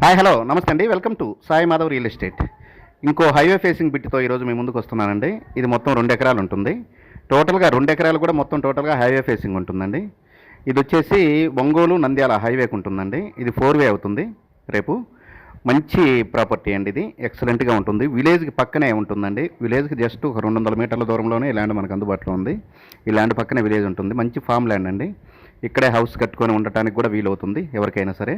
Hi hello నమస్తే అండి, welcome to Sai Madhav real estate. ఇంకో హైవే ఫేసింగ్ బిట్తో ఈరోజు మీ ముందుకు వస్తున్నానండి. ఇది మొత్తం 2 ఎకరాలు ఉంటుంది. టోటల్గా 2 ఎకరాలు కూడా మొత్తం టోటల్గా హైవే ఫేసింగ్ ఉంటుందండి. ఇది వచ్చేసి ఒంగోలు నంద్యాల హైవేకి ఉంటుందండి. ఇది 4 వే అవుతుంది. రేపు మంచి ప్రాపర్టీ అండి, ఇది ఎక్సలెంట్గా ఉంటుంది. విలేజ్కి పక్కనే ఉంటుందండి. విలేజ్కి జస్ట్ ఒక 200 మీటర్ల దూరంలోనే ఈ ల్యాండ్ మనకు అందుబాటులో ఉంది. ఈ ల్యాండ్ పక్కనే విలేజ్ ఉంటుంది. మంచి ఫామ్ ల్యాండ్ అండి. ఇక్కడే హౌస్ కట్టుకొని ఉండటానికి కూడా వీలవుతుంది ఎవరికైనా సరే.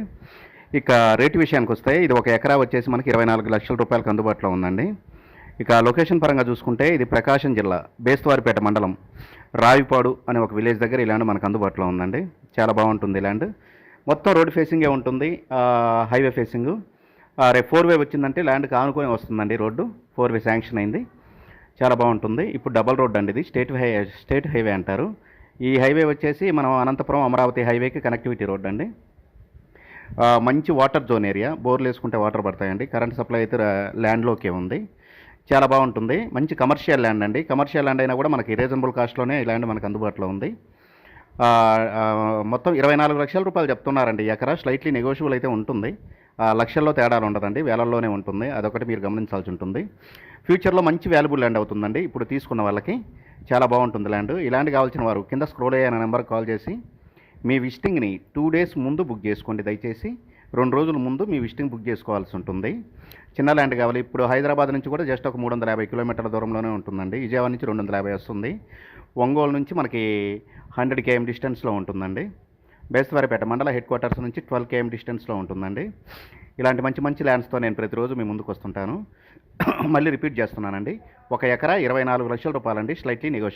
ఇక రేటు విషయానికి వస్తే ఇది 1 ఎకరా వచ్చేసి మనకి 24 లక్షల రూపాయలకు అందుబాటులో ఉందండి. ఇక లొకేషన్ పరంగా చూసుకుంటే ఇది ప్రకాశం జిల్లా బేస్తవారిపేట మండలం రావిపాడు అనే ఒక విలేజ్ దగ్గర ఈ ల్యాండ్ మనకు అందుబాటులో ఉందండి. చాలా బాగుంటుంది ల్యాండ్. మొత్తం రోడ్ ఫేసింగే ఉంటుంది, హైవే ఫేసింగ్. రేపు 4 వే వచ్చిందంటే ల్యాండ్కి ఆనుకొని వస్తుందండి రోడ్డు. 4 వే శాంక్షన్ అయింది. చాలా బాగుంటుంది. ఇప్పుడు డబల్ రోడ్ అండి, ఇది స్టేట్ హైవే అంటారు. ఈ హైవే వచ్చేసి మనం అనంతపురం అమరావతి హైవేకి కనెక్టివిటీ రోడ్ అండి. మంచి వాటర్ జోన్ ఏరియా, బోర్లు వేసుకుంటే వాటర్ పడతాయండి. కరెంట్ సప్లై అయితే ల్యాండ్లోకే ఉంది. చాలా బాగుంటుంది. మంచి కమర్షియల్ ల్యాండ్ అండి. కమర్షియల్ ల్యాండ్ అయినా కూడా మనకి రీజనబుల్ కాస్ట్లోనే ఈ ల్యాండ్ మనకు అందుబాటులో ఉంది. మొత్తం 24 లక్షల రూపాయలు చెప్తున్నారండి ఎకరా. స్లైట్లీ నెగోషియబుల్ అయితే ఉంటుంది. లక్షల్లో తేడాలు ఉండదండి, వేలల్లోనే ఉంటుంది. అదొకటి మీరు గమనించాల్సి ఉంటుంది. ఫ్యూచర్లో మంచి వాల్యుబుల్ ల్యాండ్ అవుతుందండి. ఇప్పుడు తీసుకున్న వాళ్ళకి చాలా బాగుంటుంది ల్యాండ్. ఈ ల్యాండ్ కావాల్సిన వారు కింద స్క్రోల్ అయ్యే నెంబర్కి కాల్ చేసి మీ విజిటింగ్ని 2 డేస్ ముందు బుక్ చేసుకోండి. దయచేసి 2 రోజుల ముందు మీ విజిటింగ్ బుక్ చేసుకోవాల్సి ఉంటుంది. చిన్న ల్యాండ్ కావాలి. ఇప్పుడు హైదరాబాద్ నుంచి కూడా జస్ట్ ఒక 350 కిలోమీటర్ల దూరంలోనే ఉంటుందండి. విజయవాడ నుంచి 250 వస్తుంది. ఒంగోలు నుంచి మనకి 100 km డిస్టెన్స్లో ఉంటుందండి. బేస్తవారిపేట మండల హెడ్ క్వార్టర్స్ నుంచి 12 km డిస్టెన్స్లో ఉంటుందండి. ఇలాంటి మంచి మంచి ల్యాండ్స్తో నేను ప్రతిరోజు మీ ముందుకు వస్తుంటాను. మళ్ళీ రిపీట్ చేస్తున్నానండి. 1 ఎకరా 24 లక్షల రూపాయలండి, స్లైట్లీ నెగోషియబుల్.